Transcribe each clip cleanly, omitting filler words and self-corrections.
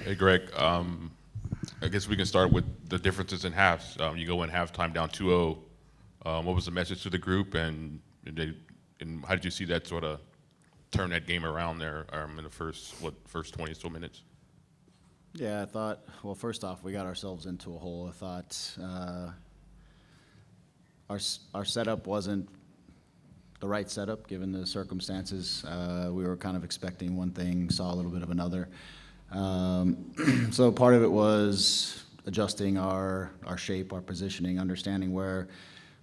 Hey, Greg. I guess we can start with the differences in halves. You go in halftime down 2-0. What was the message to the group, and how did you see that sort of turn that game around there in the first 20 or so minutes? Yeah, I thought, well, first off, we got ourselves into a hole. I thought our setup wasn't the right setup given the circumstances. We were kind of expecting one thing, saw a little bit of another. So part of it was adjusting our shape, our positioning, understanding where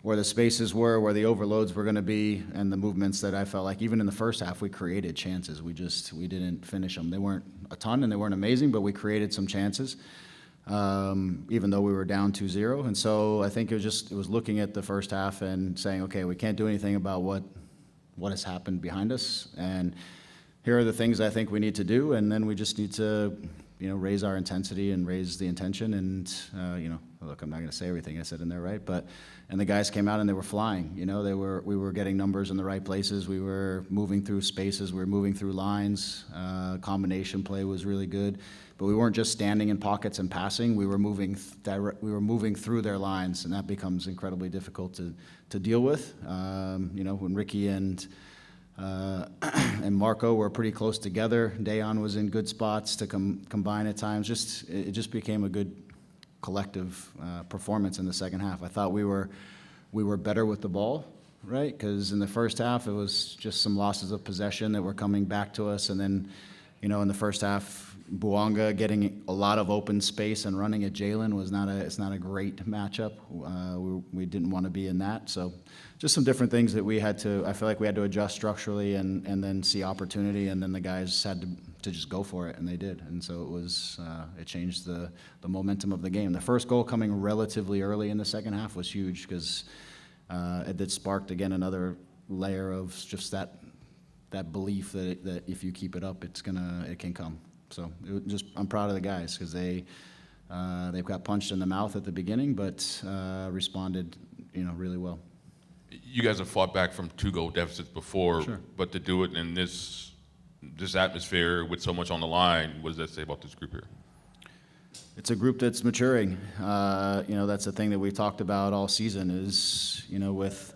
the spaces were, where the overloads were going to be, and the movements that I felt like even in the first half we created chances. We didn't finish them. They weren't a ton and they weren't amazing, but we created some chances, even though we were down 2-0. And so I think it was looking at the first half and saying, okay, we can't do anything about what has happened behind us, and here are the things I think we need to do, and then we just need to, raise our intensity and raise the intention. And, look, I'm not going to say everything I said in there, right? And the guys came out and they were flying. We were getting numbers in the right places. We were moving through spaces. We were moving through lines. Combination play was really good, but we weren't just standing in pockets and passing. We were moving through their lines, and that becomes incredibly difficult to deal with. When Ricky and Marco were pretty close together. Dayon was in good spots to combine at times. It just became a good collective performance in the second half. I thought we were better with the ball, right? Because in the first half it was just some losses of possession that were coming back to us, and then in the first half, Bouanga getting a lot of open space and running at Jalen it's not a great matchup. We didn't want to be in that. So just some different things that I feel like we had to adjust structurally and then see opportunity, and then the guys had to just go for it, and they did. And so it changed the momentum of the game. The first goal coming relatively early in the second half was huge because it sparked again another layer of just that belief that if you keep it up, it can come. So I'm proud of the guys because they've got punched in the mouth at the beginning, but responded, really well. You guys have fought back from 2-goal deficits before, Sure. But to do it in this atmosphere with so much on the line, what does that say about this group here? It's a group that's maturing. That's the thing that we talked about all season is, with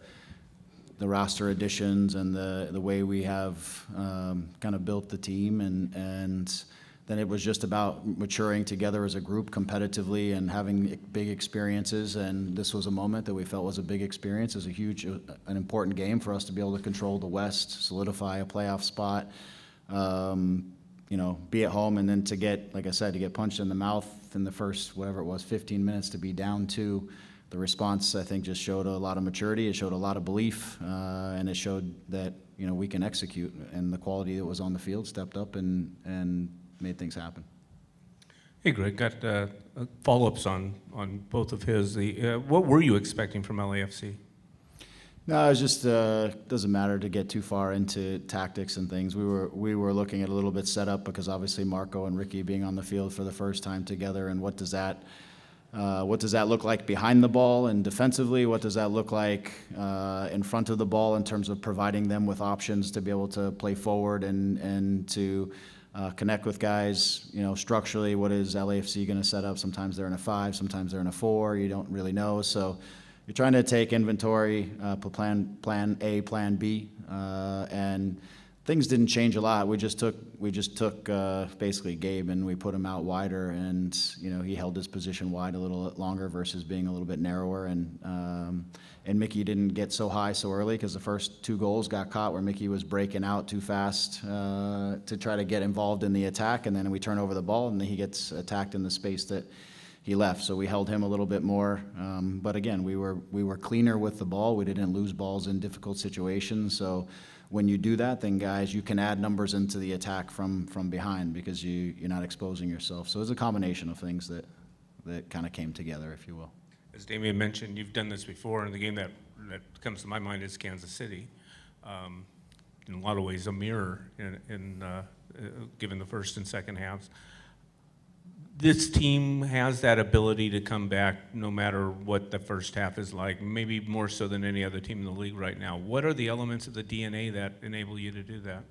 the roster additions and the way we have kind of built the team, and then it was just about maturing together as a group competitively and having big experiences. And this was a moment that we felt was a big experience. It was an important game for us to be able to control the West, solidify a playoff spot, be at home, and then to get, like I said, to get punched in the mouth in the first, 15 minutes, to be down 2. The response, I think, just showed a lot of maturity. It showed a lot of belief, and it showed that we can execute. And the quality that was on the field stepped up and made things happen. Hey, Greg, got follow-ups on both of his. What were you expecting from LAFC? No, it just doesn't matter to get too far into tactics and things. We were looking at a little bit set up because obviously Marco and Ricky being on the field for the first time together, and what does that look like behind the ball and defensively? What does that look like in front of the ball in terms of providing them with options to be able to play forward and to connect with guys? Structurally, what is LAFC going to set up? Sometimes they're in a 5, sometimes they're in a 4. You don't really know. So you're trying to take inventory, plan A, plan B, and things didn't change a lot. We just took basically Gabe and we put him out wider, and he held his position wide a little longer versus being a little bit narrower. And Mickey didn't get so high so early because the first 2 goals got caught where Mickey was breaking out too fast to try to get involved in the attack, and then we turn over the ball and then he gets attacked in the space that he left. So we held him a little bit more, but again, we were cleaner with the ball. We didn't lose balls in difficult situations. So when you do that, then guys, you can add numbers into the attack from behind because you're not exposing yourself. So it's a combination of things that kind of came together, if you will. As Damian mentioned, you've done this before, and the game that comes to my mind is Kansas City. In a lot of ways, a mirror given the first and second halves. This team has that ability to come back no matter what the first half is like, maybe more so than any other team in the league right now. What are the elements of the DNA that enable you to do that?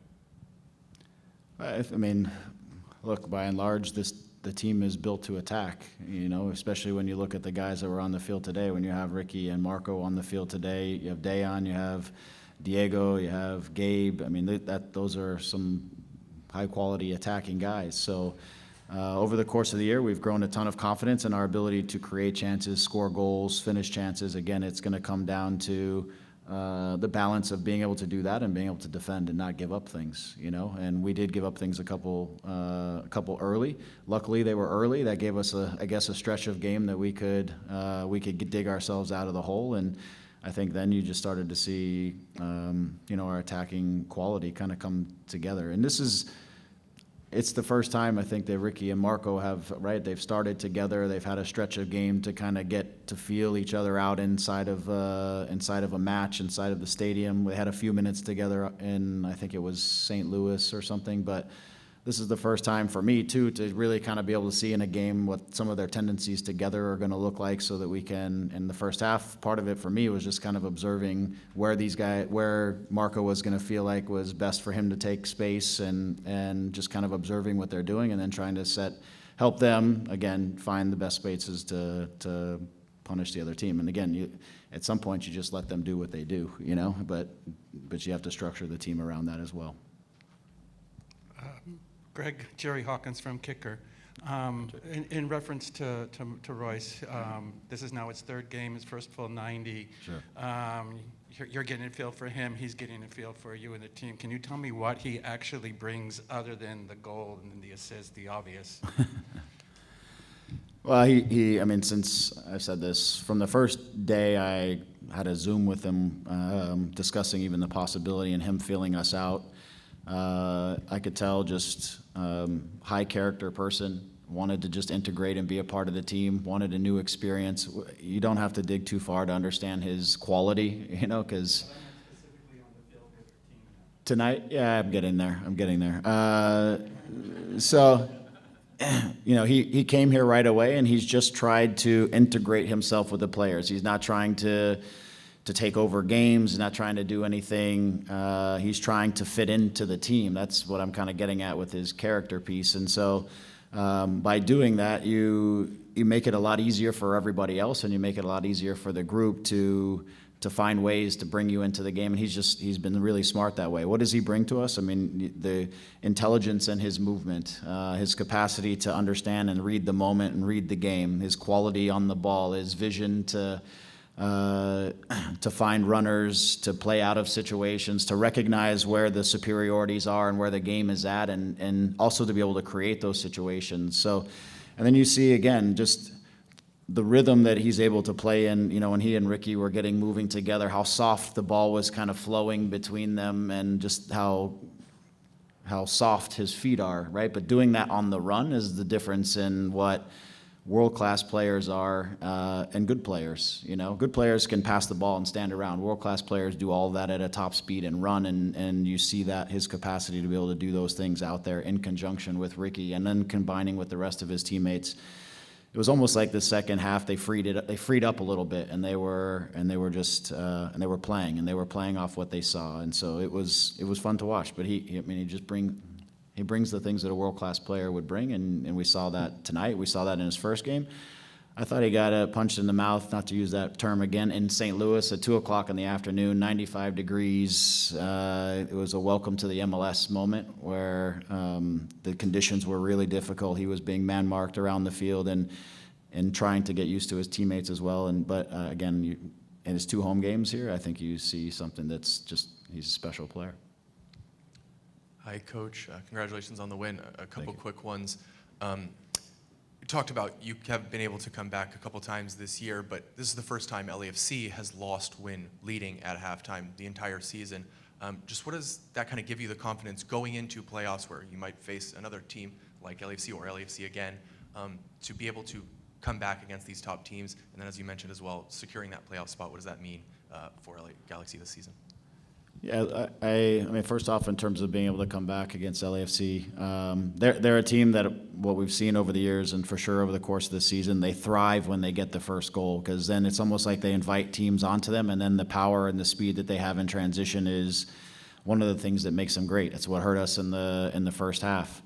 I mean, look, by and large, the team is built to attack, especially when you look at the guys that were on the field today. When you have Ricky and Marco on the field today, you have Dayon, you have Diego, you have Gabe. I mean, those are some high-quality attacking guys. So over the course of the year, we've grown a ton of confidence in our ability to create chances, score goals, finish chances. Again, it's going to come down to the balance of being able to do that and being able to defend and not give up things, And we did give up things a couple early. Luckily, they were early. That gave us a stretch of game that we could dig ourselves out of the hole. And I think then you just started to see, our attacking quality kind of come together. And it's the first time I think that Ricky and Marco they've started together. They've had a stretch of game to kind of get to feel each other out inside of a match, inside of the stadium. We had a few minutes together in, I think it was St. Louis or something, but this is the first time for me too to really kind of be able to see in a game what some of their tendencies together are going to look like, so that we can, in the first half, part of it for me was just kind of observing where Marco was going to feel like was best for him to take space, and just kind of observing what they're doing, and then trying to help them again find the best spaces to punish the other team. And again, at some point you just let them do what they do, but you have to structure the team around that as well. Greg, Jerry Hawkins from Kicker. In reference to Royce, this is now his third game, his first full 90. Sure. You're getting a feel for him, he's getting a feel for you and the team. Can you tell me what he actually brings other than the goal and the assist, the obvious? Well, since I've said this, from the first day I had a Zoom with him discussing even the possibility and him feeling us out. I could tell just high character person, wanted to just integrate and be a part of the team, wanted a new experience. You don't have to dig too far to understand his quality, because tonight, yeah, I'm getting there. So, he came here right away, and he's just tried to integrate himself with the players. He's not trying to take over games, not trying to do anything. He's trying to fit into the team. That's what I'm kind of getting at with his character piece. And so by doing that, you make it a lot easier for everybody else, and you make it a lot easier for the group to find ways to bring you into the game. And he's been really smart that way. What does he bring to us? I mean, the intelligence in his movement, his capacity to understand and read the moment and read the game, his quality on the ball, his vision to find runners, to play out of situations, to recognize where the superiorities are and where the game is at, and also to be able to create those situations. So, and then you see again just the rhythm that he's able to play in, when he and Ricky were moving together, how soft the ball was kind of flowing between them, and just how soft his feet are, right? But doing that on the run is the difference in what world-class players are and good players. Good players can pass the ball and stand around. World-class players do all that at a top speed and run, and you see that his capacity to be able to do those things out there in conjunction with Ricky, and then combining with the rest of his teammates. It was almost like the second half they freed up a little bit, and they were playing off what they saw, and so it was fun to watch. But he brings the things that a world-class player would bring, and we saw that tonight. We saw that in his first game. I thought he got punched in the mouth, not to use that term again, in St. Louis at 2 o'clock in the afternoon, 95 degrees. It was a welcome to the MLS moment where the conditions were really difficult. He was being man-marked around the field and trying to get used to his teammates as well. But again, in his 2 home games here, I think you see something that's just, he's a special player. Hi, Coach. Congratulations on the win. A couple quick ones. You talked about you have been able to come back a couple times this year, but this is the first time LAFC has lost when leading at halftime the entire season. Just what does that kind of give you the confidence going into playoffs where you might face another team like LAFC or LAFC again, to be able to come back against these top teams? And then, as you mentioned as well, securing that playoff spot, what does that mean for LA Galaxy this season? Yeah, I mean, first off, in terms of being able to come back against LAFC, they're a team that, what we've seen over the years, and for sure over the course of the season, they thrive when they get the first goal, because then it's almost like they invite teams onto them, and then the power and the speed that they have in transition is one of the things that makes them great. It's what hurt us in the first half.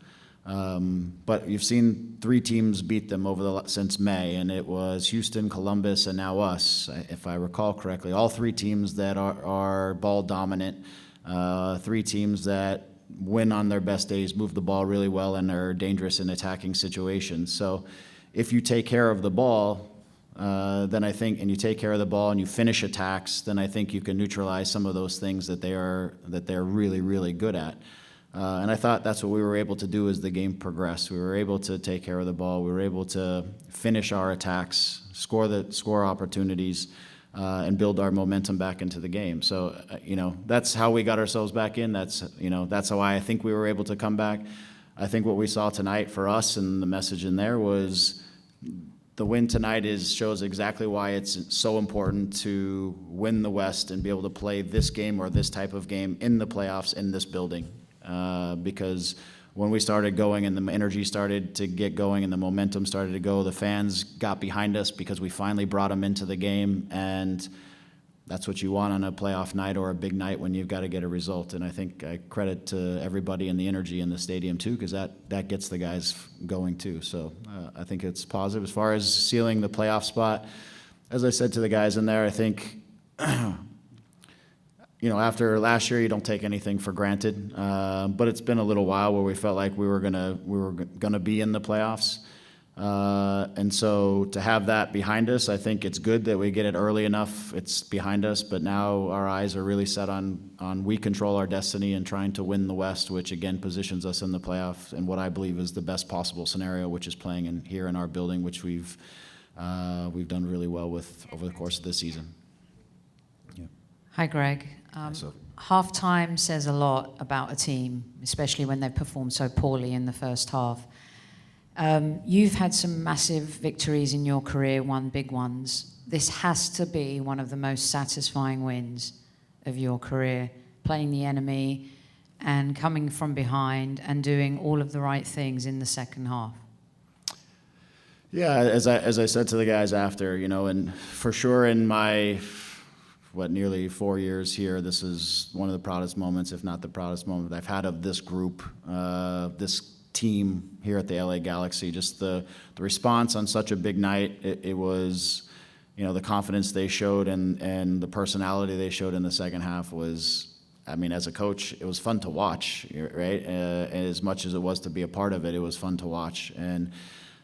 But you've seen 3 teams beat them since May, and it was Houston, Columbus, and now us, if I recall correctly. All 3 teams that are ball dominant, 3 teams that win on their best days, move the ball really well, and are dangerous in attacking situations. So if you take care of the ball, then I think, and you take care of the ball and you finish attacks, then I think you can neutralize some of those things that they're really, really good at. And I thought that's what we were able to do as the game progressed. We were able to take care of the ball. We were able to finish our attacks, score opportunities, and build our momentum back into the game. So, that's how we got ourselves back in. That's how I think we were able to come back. I think what we saw tonight for us, and the message in there was, the win tonight shows exactly why it's so important to win the West and be able to play this game or this type of game in the playoffs in this building. Because when we started going and the energy started to get going and the momentum started to go, the fans got behind us because we finally brought them into the game, and that's what you want on a playoff night or a big night when you've got to get a result. And I think I credit to everybody and the energy in the stadium too, because that gets the guys going too. So I think it's positive. As far as sealing the playoff spot, as I said to the guys in there, I think after last year, you don't take anything for granted. But it's been a little while where we felt like we were gonna be in the playoffs. And so to have that behind us, I think it's good that we get it early enough. It's behind us, but now our eyes are really set on we control our destiny and trying to win the West, which again positions us in the playoff in what I believe is the best possible scenario, which is playing here in our building, which we've done really well with over the course of this season. Yeah. Hi, Greg. So Halftime says a lot about a team, especially when they've performed so poorly in the first half. You've had some massive victories in your career, won big ones. This has to be one of the most satisfying wins of your career, playing the enemy and coming from behind and doing all of the right things in the second half. Yeah, as I said to the guys after, and for sure in my nearly 4 years here, this is one of the proudest moments, if not the proudest moment I've had of this group, this team here at the LA Galaxy. Just the response on such a big night. It was, the confidence they showed and the personality they showed in the second half was, as a coach, it was fun to watch, right? As much as it was to be a part of it, it was fun to watch. And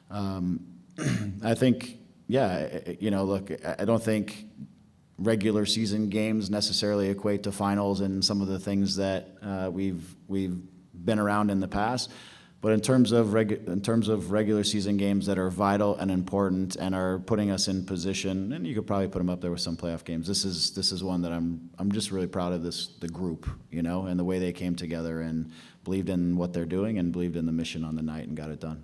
I think, look, I don't think regular season games necessarily equate to finals and some of the things that we've been around in the past. But in terms of regular season games that are vital and important and are putting us in position, and you could probably put them up there with some playoff games. This is one that I'm just really proud of the group, and the way they came together and believed in what they're doing and believed in the mission on the night and got it done.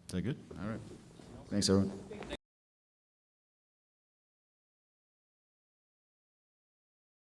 Is that good? All right. Thanks, everyone.